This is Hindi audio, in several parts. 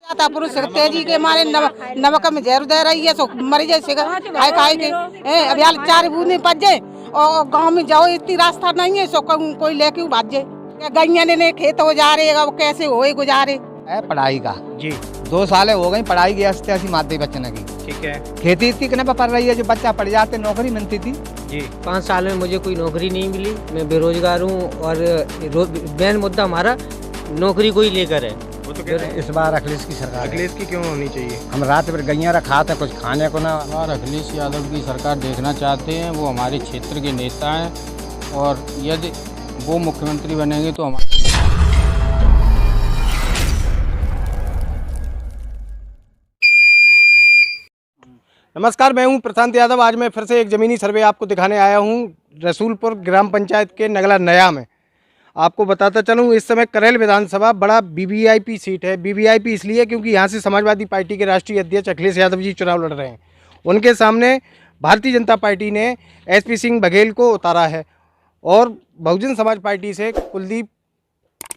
था पुरुष तेजी के मारे नमक में जहर दे रही है, सो मरी जाए खाए खाए के अब यार 4 बूंदे पच जाए और गांव में जाओ इतनी रास्ता नहीं है, सो कोई लेके भाग जाए। गैया ने खेत हो जा रहे, अब कैसे होए गुजारे। पढ़ाई का जी 2 साल हो गई पढ़ाई की ऐसी माध्यमिक बच्चे की। ठीक है खेती इतनी कने पड़ रही है, जो बच्चा पढ़ जाते नौकरी मिलती थी। जी 5 साल में मुझे कोई नौकरी नहीं मिली, मैं बेरोजगार हूँ और मेन मुद्दा हमारा नौकरी को ही लेकर है। वो तो कहते हैं इस बार अखिलेश की सरकार है। अखिलेश की क्यों होनी चाहिए? हम रात भर गैया रखा थे कुछ खाने को ना। और अखिलेश यादव की सरकार देखना चाहते हैं, वो हमारे क्षेत्र के नेता हैं और यदि वो मुख्यमंत्री बनेंगे तो हमारे नमस्कार, मैं हूं प्रशांत यादव। आज मैं फिर से एक ज़मीनी सर्वे आपको दिखाने आया हूं रसूलपुर ग्राम पंचायत के नगला नया में। आपको बताता चलूं, इस समय करेल विधानसभा बड़ा वीवीआईपी सीट है। वीवीआईपी इसलिए क्योंकि यहां से समाजवादी पार्टी के राष्ट्रीय अध्यक्ष अखिलेश यादव जी चुनाव लड़ रहे हैं। उनके सामने भारतीय जनता पार्टी ने एसपी सिंह बघेल को उतारा है और बहुजन समाज पार्टी से कुलदीप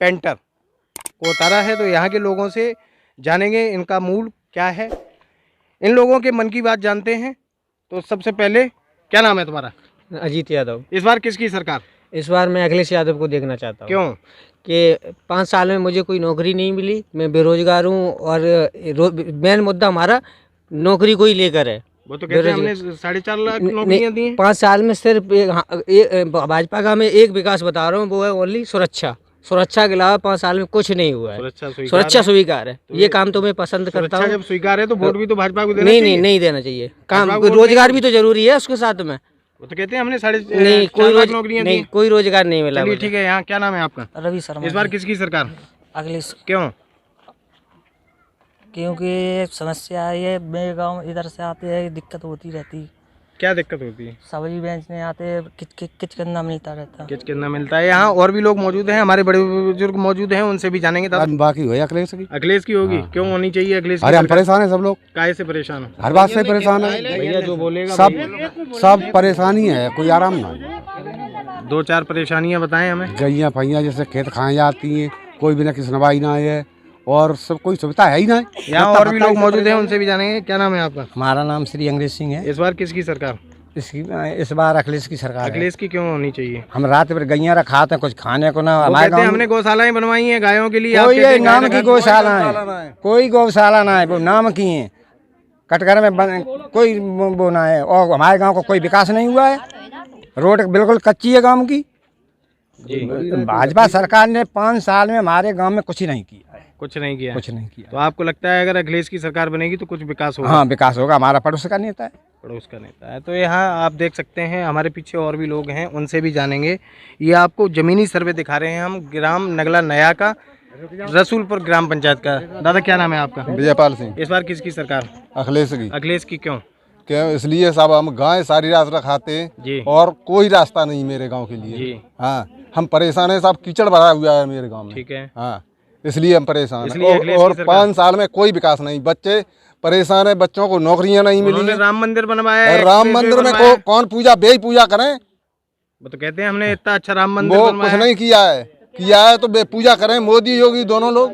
पेंटर को उतारा है। तो यहाँ के लोगों से जानेंगे इनका मूड क्या है, इन लोगों के मन की बात जानते हैं। तो सबसे पहले, क्या नाम है तुम्हारा? अजीत यादव। इस बार किसकी सरकार? इस बार मैं अखिलेश यादव को देखना चाहता हूँ। क्यों? कि 5 साल में मुझे कोई नौकरी नहीं मिली, मैं बेरोजगार हूँ और मेन मुद्दा हमारा नौकरी को ही लेकर है। वो तो कहते हैं हमने 4.5 लाख नौकरियां दी हैं। 5 साल में सिर्फ भाजपा का मैं एक विकास बता रहा हूँ, वो है ओनली सुरक्षा के अलावा 5 साल में कुछ नहीं हुआ है। सुरक्षा स्वीकार है, ये काम तो मैं पसंद करता हूँ। जब स्वीकार है तो वोट भी तो भाजपा को देना चाहिए। नहीं देना चाहिए। काम रोजगार भी तो जरूरी है उसके साथ में। वो तो कहते हैं हमने 4.5 लाख नौकरियां दी। नहीं, कोई रोजगार नहीं मिला। चलिए ठीक है। यहाँ क्या नाम है आपका? रवि शर्मा। इस बार किसकी सरकार? अखिलेश। क्यों? क्योंकि समस्या है, मेरे गांव इधर से आते हैं, दिक्कत होती रहती। क्या दिक्कत होती है? सब्जी बेचने आते, किच करना मिलता रहता। किच करना मिलता है। यहाँ और भी लोग मौजूद हैं, हमारे बड़े बुजुर्ग मौजूद हैं, उनसे भी जानेंगे। बाकी हो अखिलेश की। अखिलेश की होगी। क्यों होनी चाहिए अखिलेश की? अरे हम परेशान है, सब लोग काहे से परेशान है? हर बात से परेशान है भैया जो बोलेगा सब परेशानी है, कोई आराम ना। 2-4 परेशानियां बताएं हमें। गैया फैया जैसे खेत खाए जाती हैं, कोई बिना की सुनवाई ना है और सब कोई सुविधा है ही ना। यहाँ और भी लोग मौजूद हैं, उनसे भी जानेंगे। क्या नाम है आपका? हमारा नाम श्री अंग्रेज सिंह है। इस बार किसकी सरकार? इस बार अखिलेश की सरकार है। अखिलेश की क्यों होनी चाहिए? हम रात भर गैया रखा थे कुछ खाने को ना। हमारे हमने गौशालाएं बनवाई हैं गायों के लिए। कोई ये नाम की गौशाला है, कोई गौशाला ना है, वो नाम की है। कटघर में कोई वो ना है। और हमारे गांव को कोई विकास नहीं हुआ है, रोड बिल्कुल कच्ची है गांव की। भाजपा सरकार ने 5 साल में हमारे गांव में कुछ ही नहीं किया है। कुछ नहीं किया। कुछ नहीं किया। तो आपको लगता है अगर अखिलेश की सरकार बनेगी तो कुछ विकास होगा? हाँ, विकास होगा। हमारा पड़ोस का नेता है। पड़ोस का नेता है। तो यहाँ आप देख सकते हैं, हमारे पीछे और भी लोग हैं, उनसे भी जानेंगे। ये आपको जमीनी सर्वे दिखा रहे हैं हम ग्राम नगला नया का, रसूलपुर ग्राम पंचायत का। दादा क्या नाम है आपका? विजयपाल सिंह। इस बार किसकी सरकार? अखिलेश की। अखिलेश की क्यों? क्यों? इसलिए सब हम गाय सारी रात रखाते जी और कोई रास्ता नहीं मेरे गांव के लिए जी। हाँ, हम परेशान हैं, सब कीचड़ भरा हुआ है मेरे गांव में। ठीक है। हाँ, इसलिए हम परेशान इसलिए हैं। और 5 साल में कोई विकास नहीं, बच्चे परेशान है, बच्चों को नौकरियां नहीं मिली। राम मंदिर बनवाया है। राम मंदिर में कौन पूजा बेई पूजा करें? वो तो कहते हैं हमने इतना अच्छा राम मंदिर वो बनवाया कुछ नहीं किया है तो बे पूजा करें। मोदी योगी दोनों लोग।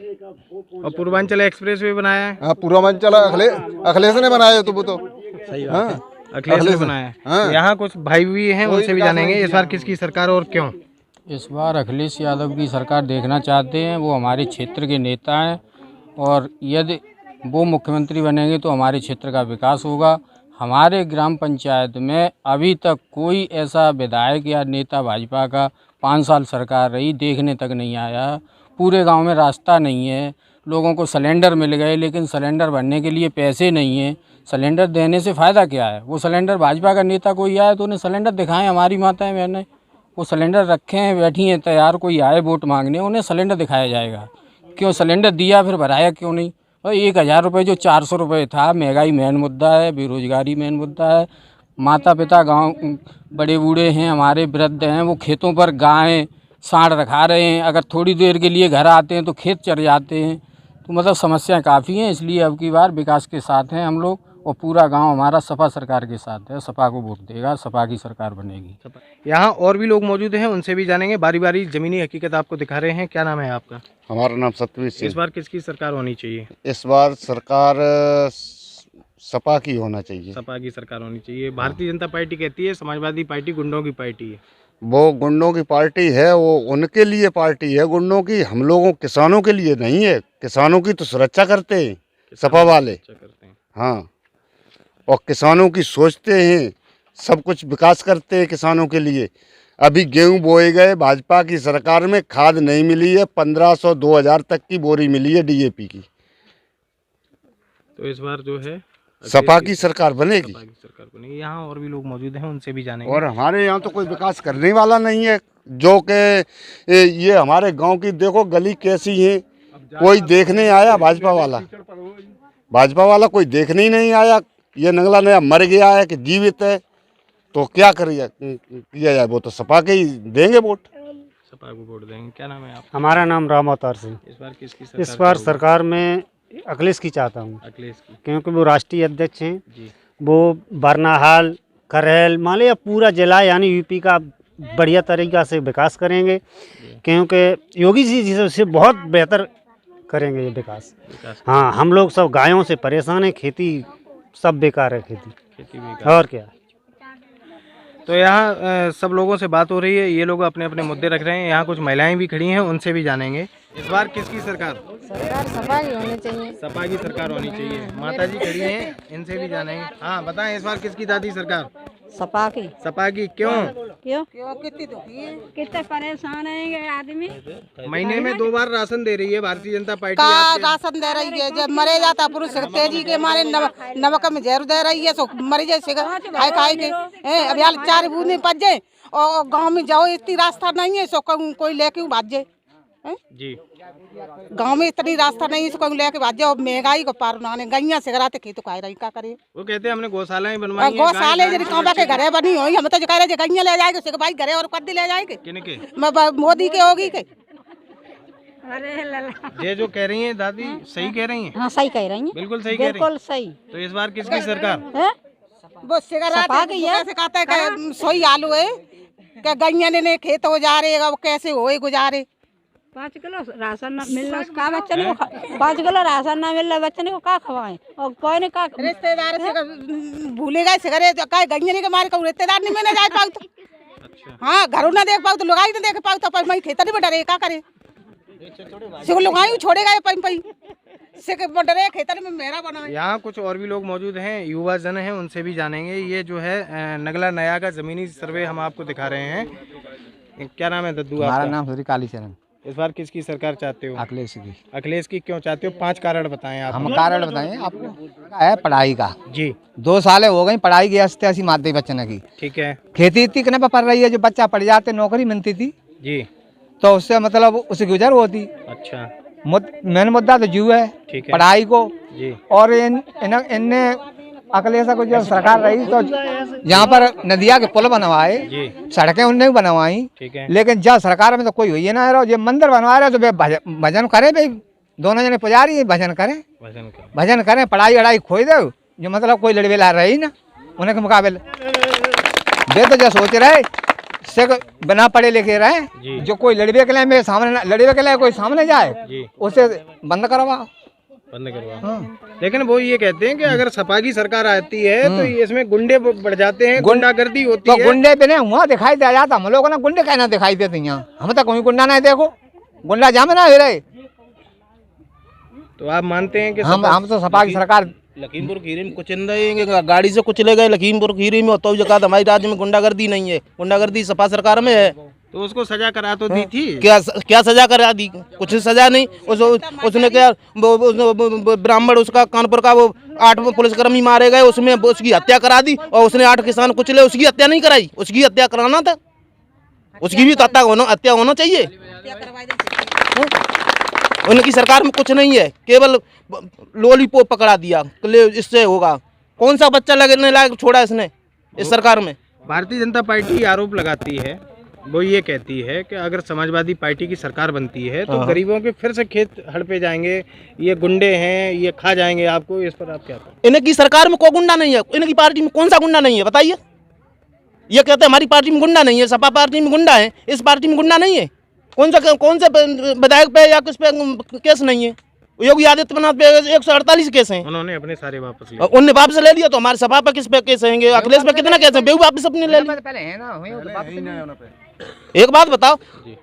और पूर्वांचल एक्सप्रेस वे बनाया है। हाँ, पूर्वांचल अखिलेश ने बनाया। तो वो तो सही हाँ, अखिलेश ने बनाया। हाँ। यहाँ कुछ भाई भी हैं, उनसे भी जानेंगे इस बार किसकी सरकार और क्यों। इस बार अखिलेश यादव की सरकार देखना चाहते हैं, वो हमारे क्षेत्र के नेता हैं और यदि वो मुख्यमंत्री बनेंगे तो हमारे क्षेत्र का विकास होगा। हमारे ग्राम पंचायत में अभी तक कोई ऐसा विधायक या नेता भाजपा का 5 साल सरकार रही देखने तक नहीं आया। पूरे गांव में रास्ता नहीं है, लोगों को सिलेंडर मिल गए लेकिन सिलेंडर भरने के लिए पैसे नहीं हैं। सिलेंडर देने से फ़ायदा क्या है? वो सिलेंडर भाजपा का नेता कोई आए तो उन्हें सिलेंडर दिखाएं। हमारी माताएं बहनें वो सिलेंडर रखे हैं, बैठी हैं तैयार, कोई आए वोट मांगने उन्हें सिलेंडर दिखाया जाएगा। क्यों सिलेंडर दिया फिर भराया क्यों नहीं? और 1000 रुपये जो 400 रुपये था। महंगाई मेन मुद्दा है, बेरोजगारी मेन मुद्दा है। माता पिता गांव बड़े बूढ़े हैं, हमारे वृद्ध हैं, वो खेतों पर गायें सांड रखा रहे हैं। अगर थोड़ी देर के लिए घर आते हैं तो खेत चर जाते हैं। तो मतलब समस्याएं काफ़ी हैं, इसलिए अब की बार विकास के साथ हैं हम लोग और पूरा गांव हमारा सपा सरकार के साथ है, सपा को वोट देगा, सपा की सरकार बनेगी। यहाँ और भी लोग मौजूद हैं, उनसे भी जानेंगे। बारी बारी जमीनी हकीकत आपको दिखा रहे हैं। क्या नाम है आपका? हमारा नाम सतवीर इस सिंह। बार किसकी सरकार होनी चाहिए? इस बार सरकार सपा की होना चाहिए। सपा की सरकार होनी चाहिए। भारतीय जनता पार्टी कहती है समाजवादी पार्टी गुंडों की पार्टी है। वो गुंडों की पार्टी है, वो उनके लिए पार्टी है गुंडों की, हम लोगों किसानों के लिए नहीं है। किसानों की तो सुरक्षा करते हैं सपा वाले, करते हैं। हाँ, और किसानों की सोचते हैं, सब कुछ विकास करते हैं किसानों के लिए। अभी गेहूं बोए गए, भाजपा की सरकार में खाद नहीं मिली है, 1500-2000 तक की बोरी मिली है डीएपी की। तो इस बार जो है सपा की सरकार बनेगी। सपा की सरकार बनेगी। यहाँ और भी लोग मौजूद हैं, उनसे भी जानेंगे। और हमारे यहाँ तो कोई विकास करने वाला नहीं है। जो कि ये हमारे गांव की देखो गली कैसी है, कोई देखने आया भाजपा वाला कोई देखने ही नहीं आया। ये नगला नया मर गया है कि जीवित है, तो क्या किया जाए? वो तो सपा के ही देंगे वोट, सपा को वोट देंगे। क्या नाम है आप? हमारा नाम राम अवतार सिंह। इस बार किसकी सरकार? इस बार सरकार में अखिलेश की चाहता हूँ, अखिलेश की। क्योंकि वो राष्ट्रीय अध्यक्ष हैं। जी। वो बरनाहाल, करेल, मान लिया पूरा जिला यानी यूपी का बढ़िया तरीक़ा से विकास करेंगे, क्योंकि योगी जी से बहुत बेहतर करेंगे ये विकास। हाँ, हम लोग सब गायों से परेशान हैं, खेती सब बेकार है, खेती बेकार। और क्या। तो यहाँ सब लोगों से बात हो रही है, ये लोग अपने अपने मुद्दे रख रहे हैं। यहाँ कुछ महिलाएं भी खड़ी हैं, उनसे भी जानेंगे। इस बार किसकी सरकार? सरकार सपा की होनी चाहिए। सपा की सरकार होनी चाहिए। माता जी खड़ी हैं, इनसे भी जानेंगे। हाँ बताएं, इस बार किसकी दादी सरकार? सपा की। सपा की। क्यों? क्यों कितनी दुखी है, कितने परेशान है आदमी। महीने में 2 बार राशन दे रही है भारतीय जनता पार्टी। का राशन दे रही है? जब मरे जाता पुरुष तेजी के मारे नमक में जहर दे रही है, सो मरी जैसे खाए के। अब यार 4 बूंदे पच जाए और गाँव में जाओ इतनी रास्ता नहीं है, सो कोई लेके भाज जाए। जी, गांव में इतनी रास्ता नहीं, इसको लेके भाज जाओ। महंगाई को पार बनाने गैया से कराते खेत खाए रही, क्या करे? वो कहते हैं हमने गौशालाएं बनवाई हैं। गौशाले जब कांबा के घरे बनी हुई, हम तो जो कह रहे गैया ले जाएंगे भाई घरे, और कद्दी ले जाएंगे किनके? मोदी के होगी के? ये जो कह रही हैं दादी सही कह रही हैं। हाँ सही कह रही हैं, बिल्कुल सही कह रही हैं। बिल्कुल सही। तो इस बार किसकी सरकार? वो सिगरेट कैसे कहते हैं कि सोई आलू है क्या? गैया ने खेत हो जा रहे, कैसे होए गुजारे? 5 किलो राशन न मिल रहा, का बच्चन को 5 किलो राशन न मिल रहा, बच्चन को का खवाएं? और कोई ने का रिश्तेदार से भूले गए सिगरेट का गैया के मारे, कहूँ रिश्तेदार नहीं मैंने जाए पाऊ तो। हाँ, घरों ना देख पाऊ तो लुगाई ना देख पाऊ तो मैं खेत नहीं बटरे, क्या करे? सिर्फ लुगाई छोड़ेगा ये पई सिर्फ बटरे खेत में मेरा बना। यहाँ कुछ और भी लोग मौजूद हैं, युवा जन हैं, उनसे भी जानेंगे। ये जो है नगला नया का जमीनी सर्वे हम आपको दिखा रहे हैं। क्या नाम है दद्दू? हमारा नाम श्री कालीचरण। इस बार किसकी सरकार चाहते हो? अखिलेश की। अखिलेश की क्यों चाहते हो? 5 कारण बताएं आप। हम कारण बताएं आपको। है पढ़ाई का जी। 2 साल हो गई पढ़ाई की, 80 माध्यमिक बच्चन की। ठीक है। खेती इतनी कने पर पड़ रही है, जो बच्चा पढ़ जाते नौकरी मिलती थी जी, तो उससे मतलब उसकी गुजर होती। अच्छा, मेन मुद्दा तो जीव है, ठीक है, पढ़ाई को जी। और इनने अखिलेश को जब सरकार रही तो यहाँ पर नदिया के पुल बनवाए, सड़कें उनने बनवाई, ठीक है। लेकिन जब सरकार में तो कोई हुई ना रहा। जब मंदिर बनवा रहे तो भजन करे भाई, दोनों जने पुजारी भजन करें, पढ़ाई वढ़ाई खोई दे, जो मतलब कोई लड़वेला रही ना उन्हें के मुकाबले। वे तो जो सोच रहे से बिना पढ़े लिखे रहे, जो कोई लड़वे के लिए मेरे सामने, लड़वे के लिए कोई सामने जाए उसे बंद करवा। हाँ। लेकिन वो ये कहते हैं कि अगर सपा की सरकार आती है तो इसमें गुंडे बढ़ जाते हैं, गुंडागर्दी होती है। तो गुंडे पे नहीं वहाँ दिखाई दे जाता, हम लोगों ने गुंडे कहना दिखाई देते यहाँ, हम तो कोई गुंडा नहीं, देखो गुंडा जामे ना हो रहे। तो आप मानते हैं कि हम तो सपा की सरकार। लखीमपुर खीरी में कुछ गाड़ी से कुचले गए लखीमपुर खीरी में, तो जगह हमारे राज्य में गुंडागर्दी नहीं है, गुंडागर्दी सपा सरकार में है। तो उसको सजा करा तो दी थी। क्या सजा करा दी? कुछ सजा नहीं। उसने क्या ब्राह्मण उसका कानपुर का वो 8 पुलिसकर्मी मारे गए, उसमें उसकी हत्या करा दी, और उसने 8 किसान कुचले, उसकी हत्या नहीं कराई। उसकी हत्या कराना था, उसकी भी हत्या होना चाहिए। उनकी सरकार में कुछ नहीं है, केवल लॉलीपॉप पकड़ा दिया, इससे होगा। कौन सा बच्चा लगने लायक छोड़ा इसने इस सरकार में? भारतीय जनता पार्टी आरोप लगाती है वो ये कहती है कि अगर समाजवादी पार्टी की सरकार बनती है तो गरीबों के फिर से खेत हड़पे जाएंगे, ये गुंडे हैं, ये खा जाएंगे आपको। इस पर आप क्या कहें? इनकी सरकार में कोई गुंडा नहीं है, इनकी पार्टी में कौन सा गुंडा नहीं है बताइए। ये कहते हैं हमारी पार्टी में गुंडा नहीं है, सपा पार्टी में गुंडा है, इस पार्टी में गुंडा नहीं है। कौन से विधायक पे या किस पे केस नहीं है? योगी आदित्यनाथ पे 148 केस हैं, उन्होंने अपने सारे वापस लिए। उनने वापस ले लिया, तो हमारे सपा पे किस पे केस होंगे? अखिलेश पे कितना केस है? बेहू वापस अपने ले लिया। एक बात बताओ,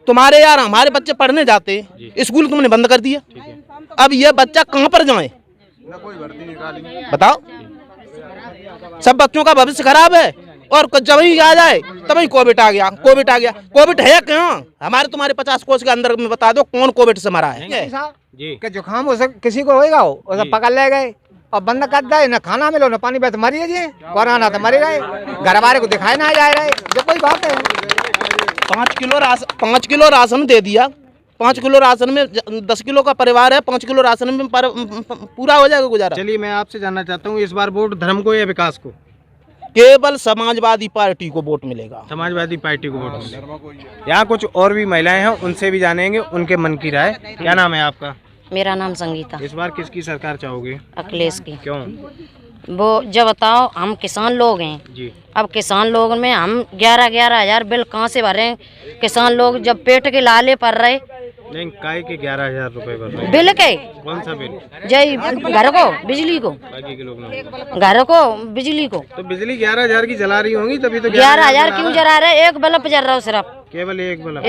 तुम्हारे यार हमारे बच्चे पढ़ने जाते, स्कूल तुमने बंद कर दिया, अब ये बच्चा कहाँ पर जाए बताओ? सब बच्चों का भविष्य खराब है, और जब ही आ जाए तभी कोविड आ गया। कोविड है क्यों? हमारे तुम्हारे 50 कोस के अंदर में बता दो कौन कोविड से मरा है? जी कि जुकाम हो सक किसी को होएगा, वो सब पकड़ ले गए और बंद कर दे, न खाना मिलो न पानी, तो मरिए जी, कोरोना तो मरे गए, घर वाले को दिखाई ना जा रहा है। जो कोई बात है 5 किलो राशन दे दिया, 5 किलो राशन में 10 किलो का परिवार है, 5 किलो राशन में पूरा हो जाएगा गुजारा। चलिए मैं आपसे जानना चाहता हूँ, इस बार वोट धर्म को या विकास को? केवल समाजवादी पार्टी को वोट मिलेगा। समाजवादी पार्टी को वोट मिलेगा। यहाँ कुछ और भी महिलाएं हैं, उनसे भी जानेंगे उनके मन की राय। क्या नाम है आपका? मेरा नाम संगीता। इस बार किसकी सरकार चाहोगे? अखिलेश की। क्यों? वो जब बताओ, हम किसान लोग हैं जी। अब किसान लोग में हम 11-11 हजार बिल कहाँ से भरें? किसान लोग जब पेट के लाले पड़ रहे। नहीं, काय के 11,000 रुपए भर रहे? बिल के कौन सा बिल? जय घर को बिजली को, बाकी के लोग ना। घर को बिजली को तो बिजली 11,000 की जला रही होंगी, तभी तो 11,000 क्यों जला रहे? एक बल्ब जल रहा हो सिर्फ, केवल एक बल्ब।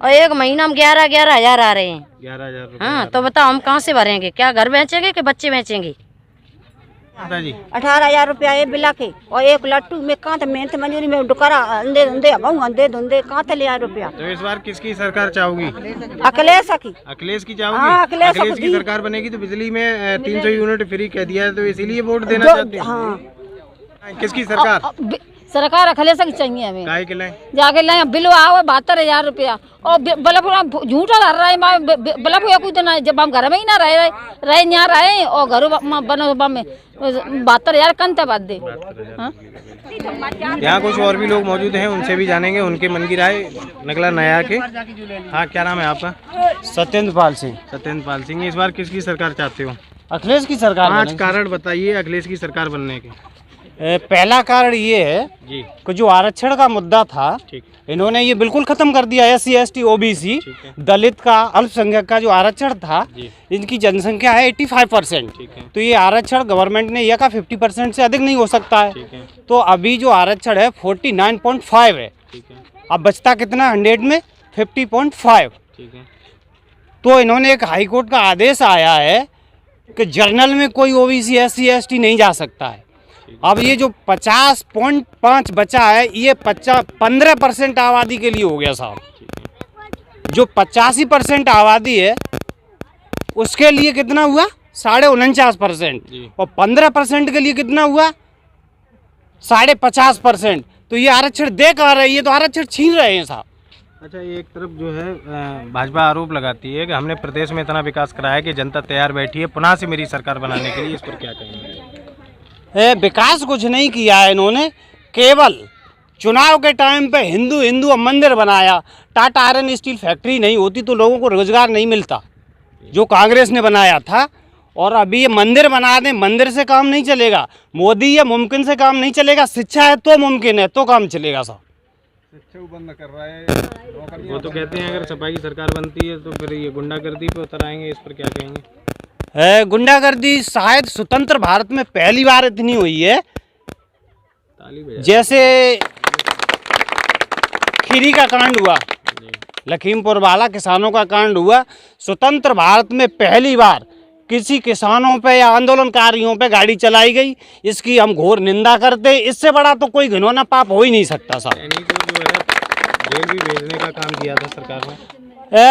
और एक महीना में 11-11 हजार आ रहे हैं। 11,000 रुपए। हाँ तो बताओ हम कहाँ से भरेंगे? क्या घर बेचेंगे कि बच्चे बेचेंगे? 18,000 रुपया ये बिला के, और एक लट्टू में कहाँ तो मेहनत मजूरी में डुकरा अंधे धुंधे कहाँ तो लिया रुपया। तो इस बार किसकी सरकार चाहोगी? अखिलेश की। अखिलेश की चाहोगी? हाँ, अखिलेश की सरकार बनेगी तो बिजली में 300 यूनिट फ्री कह दिया है, तो इसीलिए वोट देना चाहते हैं। हाँ। किसकी सरकार? सरकार अखिलेश की चाहिए हमें। काहे के लाए? जाके लाए बिल आओ 72,000 रुपया, और बल्ब झूठा लग रहा है, बल्ब या कुछ ना, जब हम घर में ही ना रहे यहाँ रहे, और घर बनो में 72,000 कंते बात दे। यहाँ कुछ और भी लोग मौजूद हैं, उनसे भी जानेंगे उनके मन की राय। नगला नया के। हाँ, क्या नाम है आपका? सत्येंद्र पाल सिंह। सत्येंद्र पाल सिंह। इस बार किसकी सरकार चाहते हो? अखिलेश की सरकार। 5 कारण बताइए अखिलेश की सरकार बनने के। पहला कारण ये है जी कि जो आरक्षण का मुद्दा था, इन्होंने ये बिल्कुल खत्म कर दिया। SC ST OBC दलित का, अल्पसंख्यक का जो आरक्षण था, इनकी जनसंख्या है 85%। तो ये आरक्षण गवर्नमेंट ने यह कहा 50% से अधिक नहीं हो सकता है। तो अभी जो आरक्षण है 49.5 है। अब बचता कितना 100 में? 50.5। तो इन्होंने एक हाई कोर्ट का आदेश आया है कि जर्नल में कोई OBC SC ST नहीं जा सकता है। अब ये जो 50.5 बचा है, ये 15% आबादी के लिए हो गया साहब। जो 85% आबादी है उसके लिए कितना हुआ? 49.5%। और 15% के लिए कितना हुआ? 50.5%। तो ये आरक्षण दे कहाँ रहे? ये तो आरक्षण छीन रहे हैं साहब। अच्छा, एक तरफ जो है भाजपा आरोप लगाती है कि हमने प्रदेश में इतना विकास कराया कि जनता तैयार बैठी है पुनः से मेरी सरकार बनाने के लिए। इस पर क्या कहेंगे? विकास कुछ नहीं किया है इन्होंने, केवल चुनाव के टाइम पे हिंदू मंदिर बनाया। टाटा आयरन स्टील फैक्ट्री नहीं होती तो लोगों को रोजगार नहीं मिलता, जो कांग्रेस ने बनाया था। और अभी ये मंदिर बना दें, मंदिर से काम नहीं चलेगा। मोदी ये मुमकिन से काम नहीं चलेगा, शिक्षा है तो मुमकिन है, तो काम चलेगा साहब। शिक्षा बंद कर रहा है। वो तो कहते हैं अगर सपा की सरकार बनती है तो फिर ये गुंडागर्दी पे उतर आएंगे। इस पर क्या कहेंगे? गुंडागर्दी शायद स्वतंत्र भारत में पहली बार इतनी हुई है। जैसे खीरी का कांड हुआ, लखीमपुर वाला किसानों का कांड हुआ, स्वतंत्र भारत में पहली बार किसी किसानों पे या आंदोलनकारियों पे गाड़ी चलाई गई। इसकी हम घोर निंदा करते। इससे बड़ा तो कोई घिनौना पाप हो ही नहीं सकता साहब। जेल भी भेजने का काम किया था सरकार ने।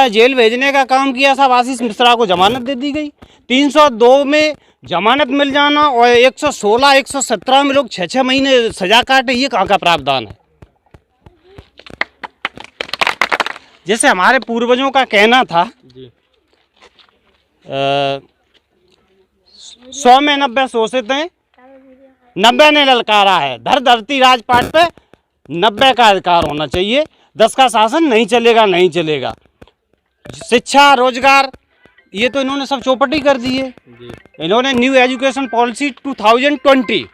जेल भेजने का काम किया साहब। आशीष मिश्रा को जमानत दे दी गई। 302 में जमानत मिल जाना और 116, 117 में लोग 6-6 महीने सजा काटे, ये कहाँ का प्रावधान है? जैसे हमारे पूर्वजों का कहना था, 100 में 90 शोषित हैं, 90 ने ललकारा है। धरती राजपाट पे 90 का अधिकार होना चाहिए। 10 का शासन नहीं चलेगा, नहीं चलेगा। शिक्षा, रोजगार, ये तो इन्होंने सब चौपट ही कर दी है। इन्होंने न्यू एजुकेशन पॉलिसी 2020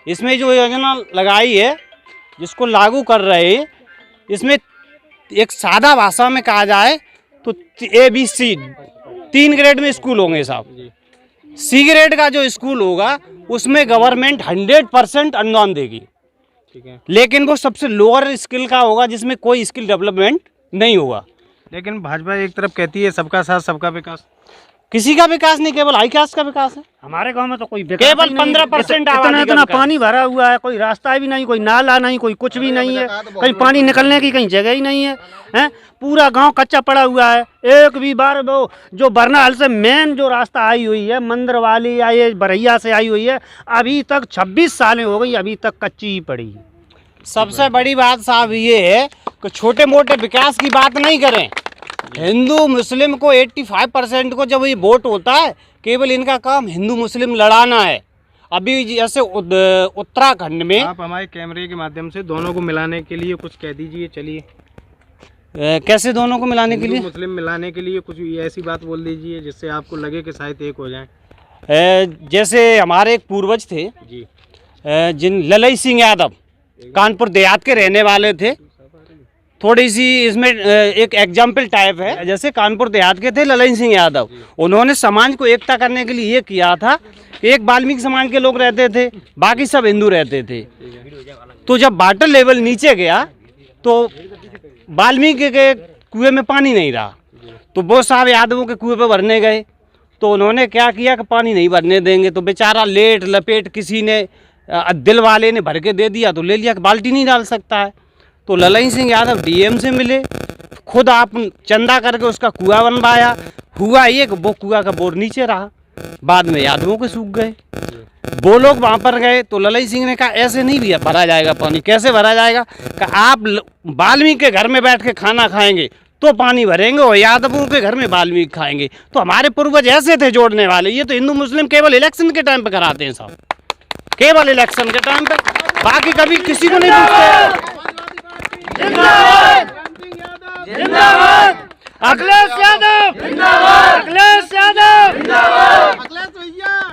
इसमें जो योजना लगाई है, जिसको लागू कर रहे हैं, इसमें एक सादा भाषा में कहा जाए तो ABC 3 ग्रेड में स्कूल होंगे साहब। C ग्रेड का जो स्कूल होगा उसमें गवर्नमेंट 100% अनुदान देगी, लेकिन वो सबसे लोअर स्किल का होगा जिसमें कोई स्किल डेवलपमेंट नहीं होगा। लेकिन भाजपा एक तरफ कहती है सबका साथ सबका विकास। किसी का विकास नहीं, केवल हाई कास्ट का विकास है। हमारे गांव में तो कोई विकास केवल ही नहीं। 15% इतना पानी भरा हुआ है, कोई रास्ता भी नहीं, कोई नाला नहीं, कोई कुछ भी नहीं है, कहीं पानी निकलने की कहीं जगह ही नहीं है, हैं? पूरा गांव कच्चा पड़ा हुआ है। एक भी बार वो जो बरनाल से मेन जो रास्ता आई हुई है, मंदिर वाली या ये बरैया से आई हुई है, अभी तक 26 सालें हो गई, अभी तक कच्ची ही पड़ी है। सबसे बड़ी बात साहब ये है कि छोटे मोटे विकास की बात नहीं करें। हिंदू मुस्लिम को 85% को जब ये वोट होता है, केवल इनका काम हिंदू मुस्लिम लड़ाना है। अभी जैसे उत्तराखंड में, आप हमारे कैमरे के माध्यम से दोनों को मिलाने के लिए कुछ कह दीजिए। चलिए, कैसे दोनों को मिलाने के लिए? मुस्लिम मिलाने के लिए कुछ ऐसी बात बोल दीजिए जिससे आपको लगे कि शायद एक हो जाए। जैसे हमारे एक पूर्वज थे जी, जिन ललई सिंह यादव कानपुर देहात के रहने वाले थे। थोड़ी सी इसमें एक एग्जाम्पल टाइप है, जैसे कानपुर देहात के थे ललई सिंह यादव, उन्होंने समाज को एकता करने के लिए ये किया था कि एक वाल्मीकि समाज के लोग रहते थे, बाकी सब हिंदू रहते थे। तो जब वाटर लेवल नीचे गया तो वाल्मीकि के कुएं में पानी नहीं रहा, तो वो साहब यादवों के कुएं पे भरने गए। तो उन्होंने क्या किया कि पानी नहीं भरने देंगे, तो बेचारा लेट लपेट किसी ने दिल वाले ने भर के दे दिया, तो ले लिया कि बाल्टी नहीं डाल सकता है। तो ललई सिंह यादव DM से मिले, खुद आप चंदा करके उसका कुआं बनवाया। हुआ ये कि वो कुआं का बोर नीचे रहा, बाद में यादवों के सूख गए। वो लोग वहाँ पर गए तो ललई सिंह ने कहा ऐसे नहीं भैया भरा जाएगा पानी। कैसे भरा जाएगा? कि आप वाल्मीकि के घर में बैठ के खाना खाएंगे तो पानी भरेंगे, और यादवों के घर में वाल्मीकि खाएंगे। तो हमारे पूर्वज ऐसे थे जोड़ने वाले। ये तो हिंदू मुस्लिम केवल इलेक्शन के टाइम पे कराते हैं साहब, केवल इलेक्शन के टाइम पे, बाकी कभी किसी को नहीं पूछते। जिंदाबाद अखिलेश यादव, अखिलेश यादव,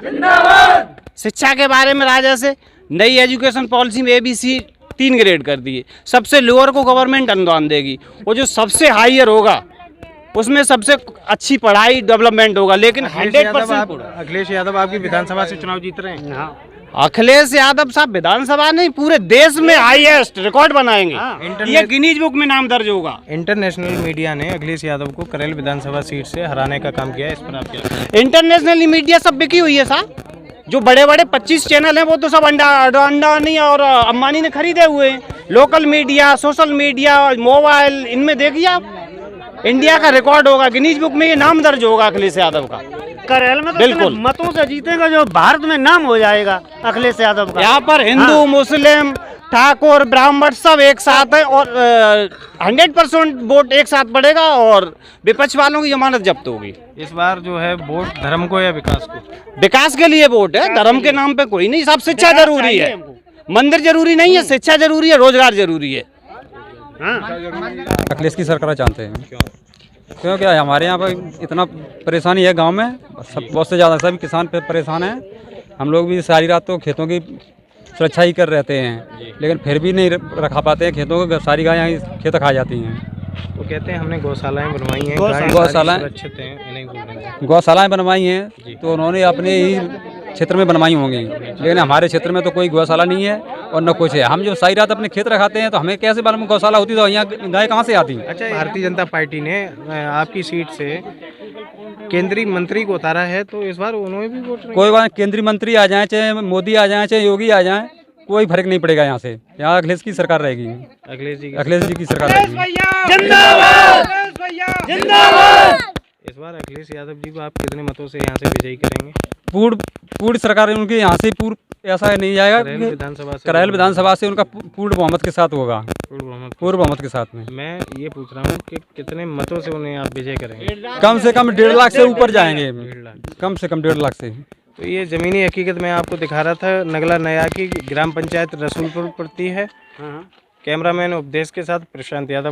जिंदाबाद। शिक्षा के बारे में राजा से नई एजुकेशन पॉलिसी में ABC 3 ग्रेड कर दिए। सबसे लोअर को गवर्नमेंट अनुदान देगी, और जो सबसे हाईयर होगा उसमें सबसे अच्छी पढ़ाई डेवलपमेंट होगा। लेकिन 100% अखिलेश यादव आपकी विधानसभा से चुनाव जीत रहे हैं। हाँ, अखिलेश यादव साहब विधानसभा नहीं पूरे देश में हाईएस्ट रिकॉर्ड बनाएंगे। ये गिनीज बुक में नाम दर्ज होगा। इंटरनेशनल मीडिया ने अखिलेश यादव को करेल विधानसभा सीट से हराने का काम किया है, इस पर आप क्या? इंटरनेशनल मीडिया सब बिकी हुई है साहब। जो बड़े बड़े 25 चैनल हैं वो तो सब अंडानी और अंबानी ने खरीदे हुए हैं। Local media, social media, mobile, इनमें देखिए आप, इंडिया का रिकॉर्ड होगा, गिनीज बुक में ये नाम दर्ज होगा अखिलेश यादव का। करेल में तो बिल्कुल मतों से जीतेगा, जो भारत में नाम हो जाएगा अखिलेश यादव का। यहाँ पर हिंदू, मुस्लिम, ठाकुर, ब्राह्मण सब एक साथ है, और 100% वोट एक साथ पड़ेगा, और विपक्ष वालों की जमानत जब्त होगी। इस बार जो है वोट धर्म को या विकास को? विकास के लिए वोट है, धर्म के नाम पे कोई नहीं। सब शिक्षा जरूरी है, मंदिर जरूरी नहीं है, शिक्षा जरूरी है, रोजगार जरूरी है। अखिलेश की सरकार चाहते हैं क्योंकि हमारे यहाँ पर इतना परेशानी है गांव में, सब बहुत से ज़्यादा सभी किसान पे परेशान हैं। हम लोग भी सारी रात तो खेतों की सुरक्षा ही कर रहते हैं, लेकिन फिर भी नहीं रखा पाते हैं खेतों को, सारी गायें यहाँ खेत खा जाती हैं। तो कहते हैं हमने गौशालाएं बनवाई हैं, गौशालाएं बनवाई हैं, तो उन्होंने अपने ही क्षेत्र में बनवाई होंगी, लेकिन हमारे क्षेत्र में तो कोई गौशाला नहीं है और न कुछ है। हम जो सारी रात अपने खेत रखाते हैं तो हमें कैसे मालूम गौशाला होती तो यहाँ गाय कहाँ से आती? अच्छा, भारतीय जनता पार्टी ने आपकी सीट से केंद्रीय मंत्री को उतारा है, तो इस बार उन्होंने भी वोट? कोई बात, केंद्रीय मंत्री आ जाए, चाहे मोदी आ जाए, चाहे योगी आ जाए, कोई फर्क नहीं पड़ेगा। यहाँ से यहाँ अखिलेश की सरकार रहेगी, अखिलेश जी की सरकार रहेगी। इस बार अखिलेश यादव जी को आप कितने मतों से यहाँ से विजयी करेंगे? पूर्ण सरकार उनके यहाँ से ऐसा नहीं जाएगा, करेल विधानसभा से उनका पूर्ण बहुमत के साथ होगा, पूर्ण बहुमत के साथ में। मैं ये पूछ रहा हूँ कि कितने मतों से उन्हें आप विजय करेंगे? कम से कम 1.5 लाख से ऊपर जाएंगे, कम से कम 1.5 लाख से। तो ये ज़मीनी हकीकत मैं आपको दिखा रहा था, नगला नया की ग्राम पंचायत रसूलपुर पड़ती है। कैमरामैन उपदेश के साथ प्रशांत यादव।